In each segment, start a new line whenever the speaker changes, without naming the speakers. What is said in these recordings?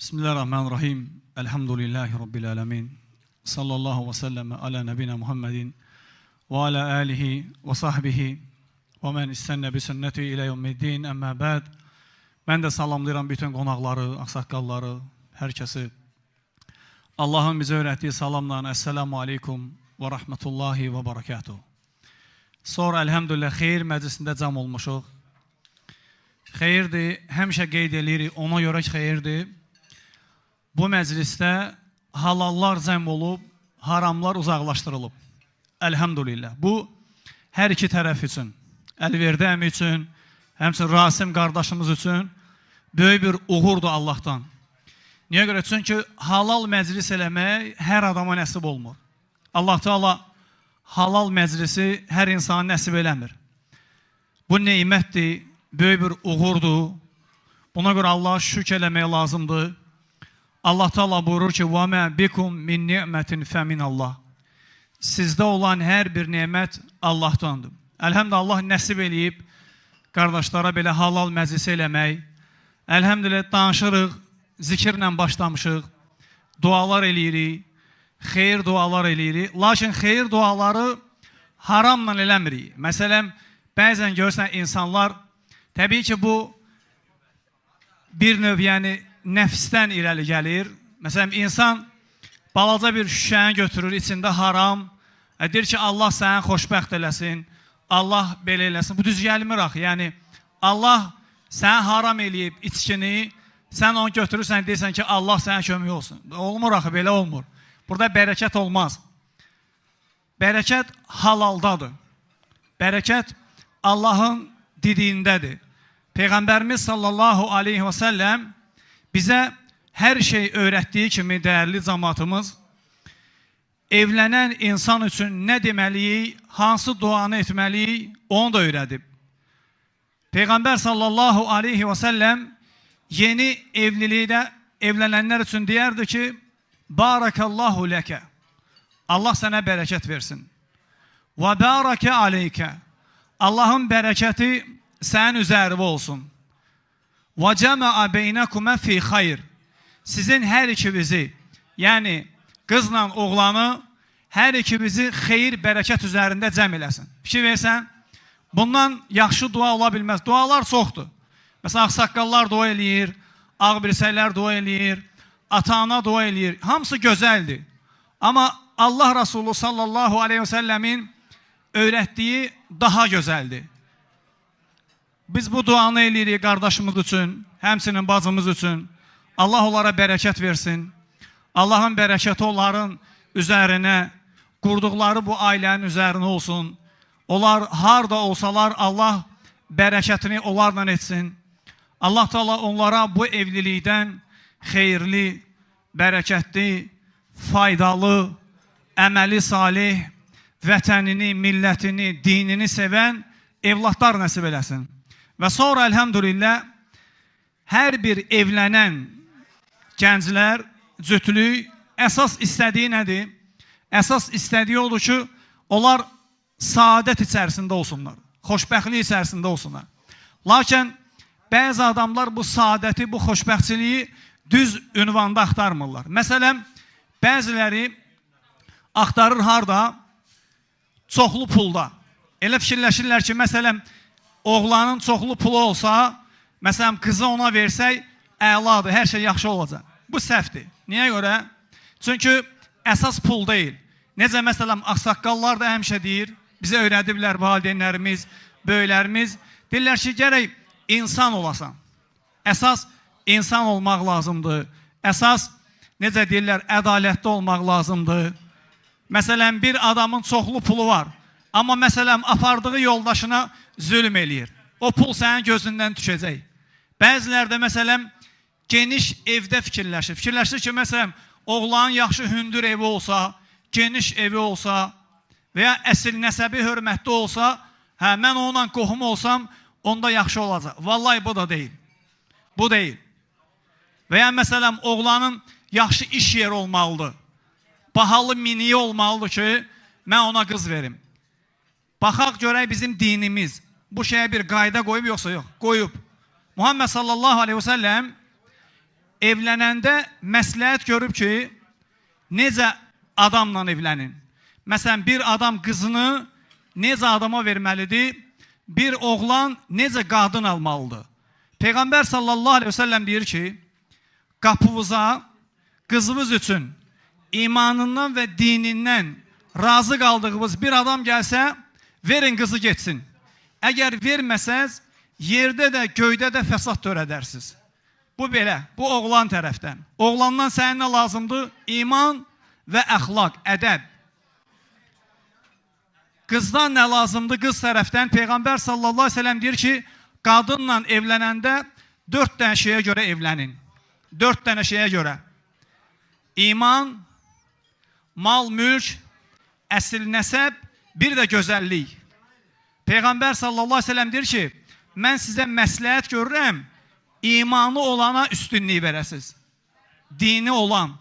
Bismillahirrahmanirrahim. Elhamdülillahi Rabbil alemin. Sallallahu ve sellem ala nebina Muhammedin ve ala alihi ve sahbihi ve men istenne bi sünneti ilə yevmiddin. Əmmə bəd. Mən də salamlayıram bütün qonaqları, ağsaqqalları, hər kəsi. Allahın bizə öyrətdiyi salamla Esselamu aleykum və rahmetullahi və barakatuhu. Sonra elhamdülillah xeyir məclisində cəm olmuşuq. Xeyirdir, həmişə qeyd edirik, ona görə ki xeyirdir. Bu məclisdə halallar cəm olub, haramlar uzaqlaşdırılıb. Elhamdülillah. Bu, hər iki tərəf üçün, Əlverdi əmi üçün, həmçinin Rasim qardaşımız üçün böyük bir uğurdur Allahdan. Niyə görə? Çünki halal məclis eləmək hər adama nəsib olmur. Allah Teala halal məclisi hər insana nəsib eləmir. Bu neymətdir, böyük bir uğurdur. Buna görə Allah'a şükür eləmək lazımdır. Allah Teala buyurur ki: وَمَا بِكُمْ مِنْ نِعْمَةٍ فَمِنَ اللّٰهِ Sizdə olan hər bir nemət Allah'tandır. Elhamdülillah Allah nəsib eləyib qardaşlara belə halal məclisi eləmək. Elhamdülillah danışırıq, zikirlə başlamışıq, dualar eləyirik, xeyir dualar eləyirik. Lakin xeyir duaları haramla eləmirik. Məsələn, bəzən görürsən insanlar, təbii ki bu bir növ, yəni nəfsdən irəli gəlir. Məsələn, insan balaca bir şüşəni götürür, içində haram, deyir ki, Allah səni xoşbəxt eləsin, Allah belə eləsin. Bu düz gəlmir axı. Yəni, Allah səni haram eləyib içkini, sən onu götürürsən, deyirsən ki, Allah sənə kömək olsun. Olmur axı, belə olmur. Burada bərəkət olmaz. Bərəkət halaldadır. Bərəkət Allahın didiyindədir. Peyğəmbərimiz sallallahu aleyhi və səlləm bizə hər şey öyrətdiyi kimi dəyərli cəmaatımız, evlənən insan üçün nə deməliyik, hansı duanı etməliyik, onu da öyrədib. Peyğəmbər sallallahu aleyhi və səlləm yeni evlilikdə evlənənlər üçün deyərdi ki, Barakallahu ləkə, Allah sənə bərəkət versin. Və barakə aleykə, Allahın bərəkəti sənin üzərində olsun. Və cəməə beynəkumə fi xayr, sizin hər ikinizi, yəni qızla oğlanı, hər ikinizi xeyir, bərəkət üzərində cəm eləsin. Fikir versən, bundan yaxşı dua ola bilməz. Dualar çoxdur. Məsələn, ağsaqqallar dua eləyir, ağbirsəklər dua eləyir, ata-ana dua eləyir. Hamısı gözəldir. Amma Allah Resulü sallallahu aleyhi və səlləmin öyrətdiyi daha gözəldir. Biz bu duanı eləyirik qardaşımız üçün, həmçinin bacımız üçün. Allah onlara bərəkət versin. Allahın bərəkəti onların üzərinə, qurduqları bu ailənin üzərinə olsun. Onlar harda olsalar Allah bərəkətini onlarla etsin. Allah Teala onlara bu evlilikdən xeyirli, bərəkətli, faydalı, əməli salih, vətənini, millətini, dinini sevən evlatlar nəsib eləsin. Və sonra elhamdülillah hər bir evlənən gənclər, cütlük əsas istədiyi nədir? Əsas istədiyi odur ki, onlar saadət içərisində olsunlar, xoşbəxtlik içərisində olsunlar. Lakin bəzi adamlar bu saadəti, bu xoşbəxtçiliyi düz ünvanda axtarmırlar. Məsələn, bəziləri axtarır harda? Çoxlu pulda. Elə fikirləşirlər ki, məsələn, oğlanın çoxlu pulu olsa, məsələn, qızı ona versək, əladır, hər şey yaxşı olacaq. Bu səhvdir. Niyə görə? Çünki əsas pul deyil. Necə məsələn, ağsaqqallar da həmişə deyir, bizə öyrədiblər valideynlərimiz, böyüklərimiz, deyirlər ki, gərək insan olasan. Əsas insan olmaq lazımdır. Əsas, necə deyirlər, ədalətli olmaq lazımdır. Məsələn, bir adamın çoxlu pulu var, amma məsələn, apardığı yoldaşına zülm eləyir. O pul sənin gözündən düşəcək. Bəzilərdə məsələn, geniş evdə fikirləşir. Fikirləşir ki, məsələn, oğlanın yaxşı hündür evi olsa, geniş evi olsa və ya əsil nəsəbi hörmətli olsa, mən onunla qohum olsam, onda yaxşı olacaq. Vallahi bu da deyil. Bu deyil. Və ya məsələn, oğlanın yaxşı iş yeri olmalıdır. Bahalı miniyi olmalıdır ki, mən ona qız verim. Baxaq görək bizim dinimiz bu şeyə bir qayda qoyub, yoxsa yox? Qoyub. Muhammed sallallahu aleyhi ve sellem evlənəndə məsləhət görüb ki, necə adamla evlənin. Məsələn, bir adam qızını necə adama verməlidir, bir oğlan necə qadın almalıdır. Peyğəmbər sallallahu aleyhi ve sellem deyir ki, qapınıza qızınız üçün imanından və dinindən razı qaldığınız bir adam gəlsə, verin qızı getsin. Əgər verməsəz, yerdə də, göydə də fəsad törədərsiniz. Bu belə, bu oğlan tərəfdən. Oğlandan sənə nə lazımdır? İman və əxlaq, ədəb. Qızdan nə lazımdır? Qız tərəfdən Peyğəmbər sallallahu aleyhi ve sellem deyir ki, qadınla evlənəndə 4 dənə şeyə görə evlənin. 4 dənə şeyə görə. İman, mal, mülk, əsil nəsəb, bir də gözəllik. Peyğəmbər sallallahu aleyhi ve sellem deyir ki, mən sizə məsləhət görürəm, imanı olana üstünlük verəsiz. Dini olan,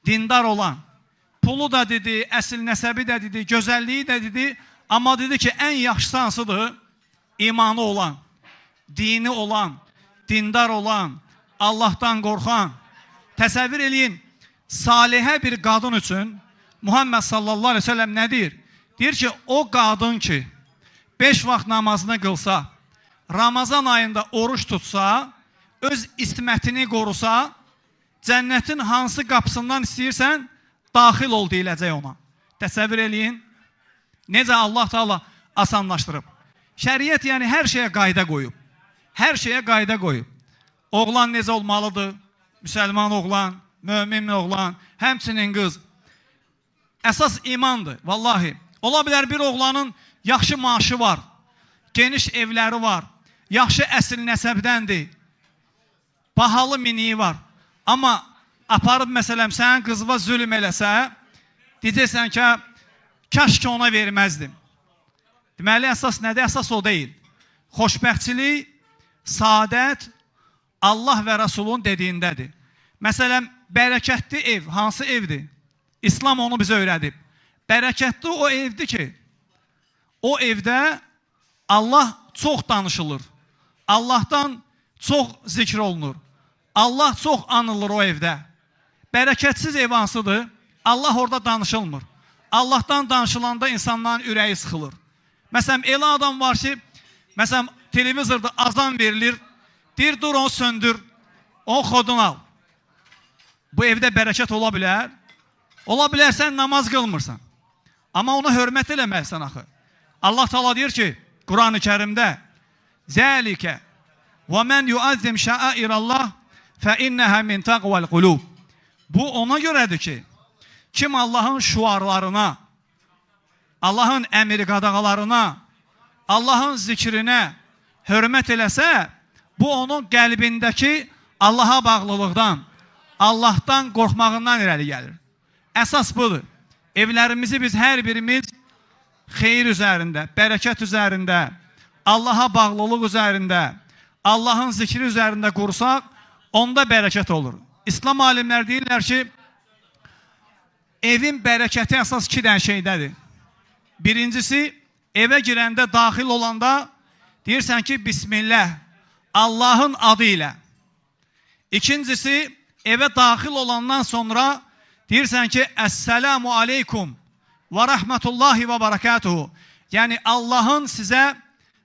dindar olan, pulu da dedi, əsil nəsəbi də dedi, gözəlliyi də dedi, amma dedi ki, ən yaxşısı hansıdır? İmanı olan, dini olan, dindar olan, Allahdan qorxan. Təsəvvür eləyin, salihə bir qadın üçün Muhammed sallallahu aleyhi ve sellem nə deyir? Deyir ki, o qadın ki, 5 vaxt namazını qılsa, Ramazan ayında oruç tutsa, öz ismətini qorusa, cənnətin hansı qapısından istəyirsən, daxil ol deyiləcək ona. Təsəvvür eləyin, necə Allah Teala asanlaşdırıb. Şəriət yəni hər şeyə qayda qoyub. Hər şeyə qayda qoyub. Oğlan necə olmalıdır? Müsəlman oğlan, mömin oğlan, həmçinin qız. Əsas imandır, vallahi. Ola bilər bir oğlanın yaxşı maaşı var, geniş evləri var, yaxşı əsil nəsəbdəndir, bahalı miniyi var. Amma aparıb məsələn sənin qızıva zülm eləsə, deyəcəksən ki, kaş ki ona verməzdim. Deməli, əsas nədir? Əsas o deyil. Xoşbəxtçilik, saadət Allah və Rasulun dediyindədir. Məsələn, bərəkətli ev, hansı evdir? İslam onu bizə öyrədib. Bərəkətli o evdir ki, o evdə Allah çox danışılır. Allahdan çox zikr olunur. Allah çox anılır o evdə. Bərəkətsiz ev hansıdır? Allah orada danışılmır. Allahdan danışılanda insanların ürəyi sıxılır. Məsələn, elə adam var ki, məsələn, televizorda azan verilir, deyir, dur onu söndür, onu xodun al. Bu evdə bərəkət ola bilər. Ola bilər, sən namaz qılmırsan. Amma ona hörmət eləməksən axı. Allah Teala deyir ki, Quran-ı Kərimdə, Zəlikə və mən yuazzim şəairallah fə innəhə min təqvəl qulub. Bu ona görədir ki, kim Allahın şuarlarına, Allahın əmri qadağalarına, Allahın zikrinə hörmət eləsə, bu onun qəlbindəki Allaha bağlılıqdan, Allahdan qorxmağından irəli gəlir. Əsas budur. Evlərimizi biz hər birimiz xeyir üzərində, bərəkət üzərində, Allaha bağlılıq üzərində, Allahın zikri üzərində qursaq, onda bərəkət olur. İslam alimlər deyirlər ki, evin bərəkəti əsas 2 dənə şeydədir. Birincisi, evə girəndə, daxil olanda deyirsən ki, Bismillah, Allahın adı ilə. İkincisi, evə daxil olandan sonra deyirsən ki, Əssəlamu aleykum və rəhmətullahi və barakatuhu. Yəni, Allahın sizə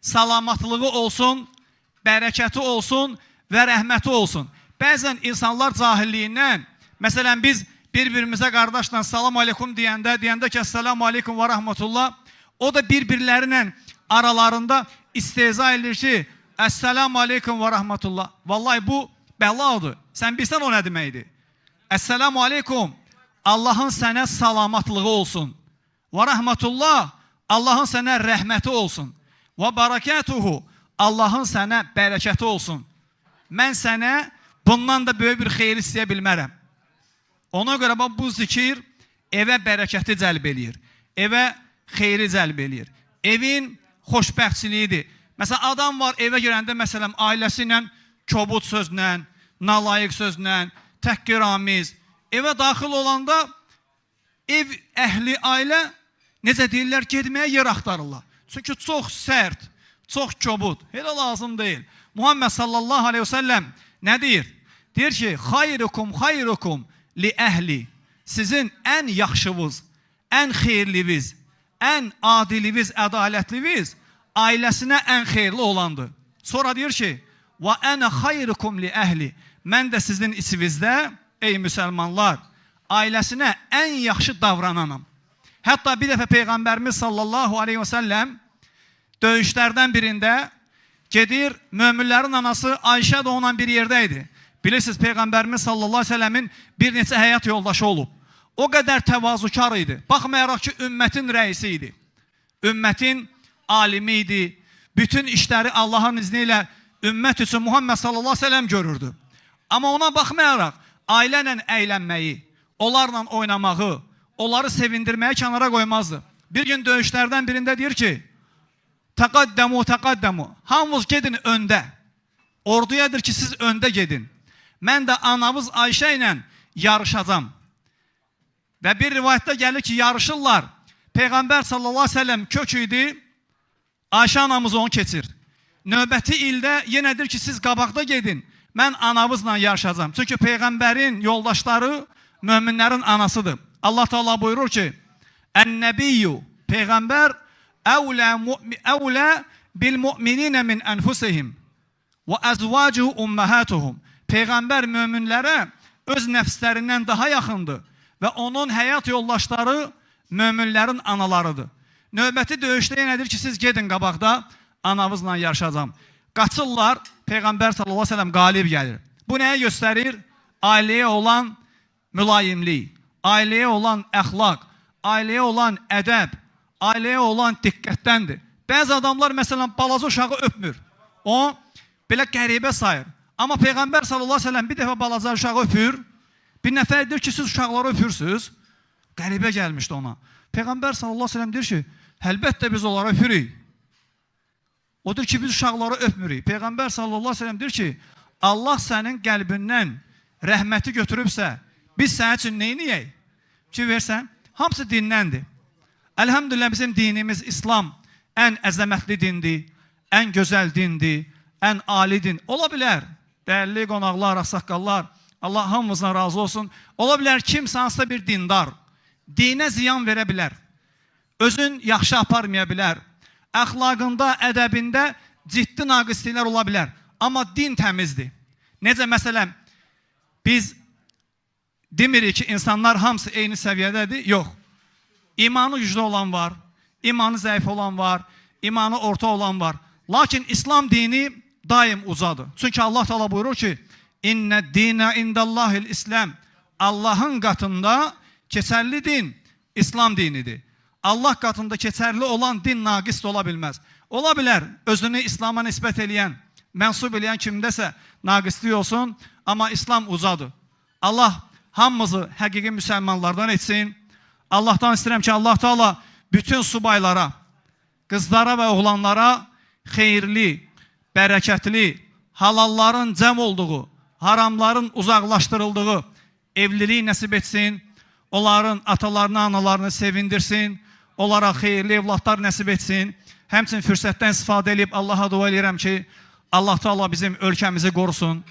salamatlığı olsun, bərəkəti olsun və rəhməti olsun. Bəzən insanlar cahilliyindən, məsələn, biz bir-birimizə qardaşla salam aleykum deyəndə ki, Əssəlamu aleykum və rəhmətullah, o da bir-birlərlə aralarında istehza edilir ki, Əssəlamu aleykum və rəhmətullah. Vallahi bu bəladır. Sən bilsən o nə deməkdir? Əssəlamu aleykum, Allahın sənə salamatlığı olsun. Və rəhmətullah, Allahın sənə rəhməti olsun. Və barakatuhu, Allahın sənə bərəkəti olsun. Mən sənə bundan da böyük bir xeyir istəyə bilmərəm. Ona görə bu zikir evə bərəkəti cəlb eləyir. Evə xeyri cəlb eləyir. Evin xoşbəxtçiliyidir. Məsələn, adam var evə girəndə, məsələn, ailəsi ilə kobud sözlə, nalayiq sözlə, təhqiramiz. Evə daxil olanda ev əhli ailə necə deyirlər, getməyə yer axtarırlar. Çünki çox sərt, çox kobud, elə lazım deyil. Muhammed sallallahu aleyhi ve sellem nə deyir? Deyir ki, xayrukum li əhli. Sizin ən yaxşınız, ən xeyirliniz, ən adiliniz, ədalətliniz ailəsinə ən xeyirli olandır. Sonra deyir ki, və ənə xayrukum li əhli. Mən də sizin içinizdə, ey müsəlmanlar, ailəsinə ən yaxşı davrananam. Hətta bir dəfə Peyğəmbərimiz sallallahu aleyhi və səlləm döyüşlərdən birində gedir, möminlərin anası Ayşə də onunla bir yerdə idi. Bilirsiniz, Peyğəmbərimiz sallallahu aleyhi və səlləmin bir neçə həyat yoldaşı olub. O qədər təvazukar idi. Baxmayaraq ki, ümmətin rəisi idi. Ümmətin alimi idi. Bütün işləri Allahın izni ilə ümmət üçün Muhammed sallallahu aleyhi və səlləm görürdü. Amma ona baxmayaraq, ailə ilə əylənməyi, onlarla oynamağı, onları sevindirməyi kənara qoymazdı. Bir gün döyüşlərdən birində deyir ki, təqaddəmu, hamınız gedin öndə. Orduyadır ki, siz öndə gedin. Mən də anamız Ayşə ilə yarışacam. Və bir rivayətdə gəlir ki, yarışırlar. Peyğəmbər sallallahu aleyhi ve sellem kök idi, Ayşə anamız onu keçir. Növbəti ildə yenədir ki, siz qabaqda gedin. Mən anamızla yarışacam. Çünki Peyğəmbərin yoldaşları möminlərin anasıdır. Allah Teala buyurur ki, Ən-Nəbiyyü, Peyğəmbər əvlə bil mu'mininə min ənfusihim və əzvacuhu umməhatuhum. Peyğəmbər möminlərə öz nəfslərindən daha yaxındır və onun həyat yoldaşları möminlərin analarıdır. Növbəti döyüşdə nədir ki, siz gedin qabaqda, anamızla yarışacam. Qaçırlar, Peyğəmbər sallallahu aleyhi ve sellem qalib gəlir. Bu nəyə göstərir? Ailəyə olan mülayimlik, ailəyə olan əxlaq, ailəyə olan ədəb, ailəyə olan diqqətdəndir. Bəzi adamlar məsələn balaca uşağı öpmür. O belə qəribə sayır. Amma Peyğəmbər sallallahu aleyhi ve sellem bir dəfə balaca uşağı öpür. Bir nəfər deyir ki, siz uşaqları öpürsünüz. Qəribə gəlmişdi ona. Peyğəmbər sallallahu aleyhi ve sellem deyir ki, əlbəttə biz onları öpürük. Odur ki, biz uşaqları öpmürük. Peyğəmbər sallallahu aleyhi ve sellem deyir ki, Allah sənin qəlbindən rəhməti götürübsə, biz sənin üçün neyniyək? Ki, versən, hamısı dindəndir. Əlhəmdülillah bizim dinimiz İslam ən əzəmətli dindir, ən gözəl dindir, ən ali din. Ola bilər, dəyərli qonaqlar, ağsaqqallar, Allah hamımızdan razı olsun. Ola bilər kimsə hansısa bir dindar, dinə ziyan verə bilər, özün yaxşı aparmaya bilər, əxlaqında, ədəbində ciddi naqisliklər ola bilər. Amma din təmizdir. Necə məsələn, biz demirik ki, insanlar hamısı eyni səviyyədədir. Yox. İmanı güclü olan var, imanı zəif olan var, imanı orta olan var. Lakin İslam dini daim ucadır. Çünki Allah Teala buyurur ki, İnnə dinə indəllahil İslam. Allahın qatında keçərli din İslam dinidir. Allah qatında keçərli olan din naqis ola bilməz. Ola bilər, özünü İslama nisbət eləyən, mənsub eləyən kimdəsə naqislik olsun, amma İslam ucadır. Allah hamımızı həqiqi müsəlmanlardan etsin. Allahdan istəyirəm ki, Allah Teala bütün subaylara, qızlara və oğlanlara xeyirli, bərəkətli, halalların cəm olduğu, haramların uzaqlaşdırıldığı evliliyi nəsib etsin. Onların atalarını, analarını sevindirsin. Onlara xeyirli evlatlar nəsib etsin. Həmçinin fürsətdən istifadə edib Allaha dua edirəm ki, Allah Teala bizim ölkəmizi qorusun.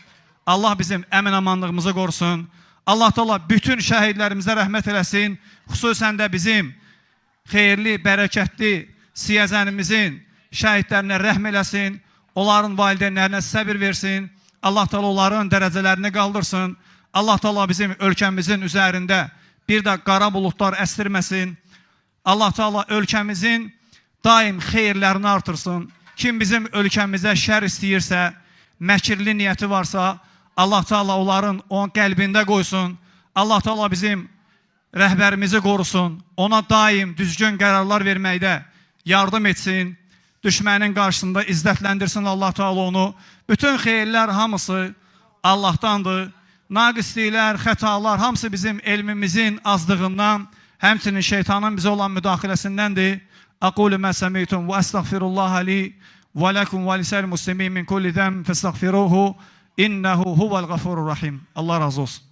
Allah bizim əmin-amanlığımızı qorusun. Allah Teala bütün şəhidlərimizə rəhmət eləsin. Xüsusən də bizim xeyirli, bərəkətli siyəzənimizin şəhidlərinə rəhm eləsin. Onların valideynlərinə səbir versin. Allah Teala onların dərəcələrini qaldırsın. Allah Teala bizim ölkəmizin üzərində bir də qara bulutlar əstirməsin. Allah Teala ölkəmizin daim xeyirlərini artırsın. Kim bizim ölkəmizə şər istəyirsə, məkirli niyyəti varsa, Allah Teala onların onun qəlbində qoysun. Allah Teala bizim rəhbərimizi qorusun. Ona daim düzgün qərarlar verməkdə yardım etsin. Düşmənin qarşısında izzətləndirsin Allah Teala onu. Bütün xeyirlər hamısı Allahdandır. Naqisliklər, xətalar hamısı bizim elmimizin azlığından, həmçinin şeytanın bizə olan müdaxiləsindəndir. Aqulu mə səmiytum və əstəğfirullaha li və ləkum və lisəl muslimin min kulli zəm fəstəğfiruhu innəhu huvəl qafurur rahim. Allah razı olsun.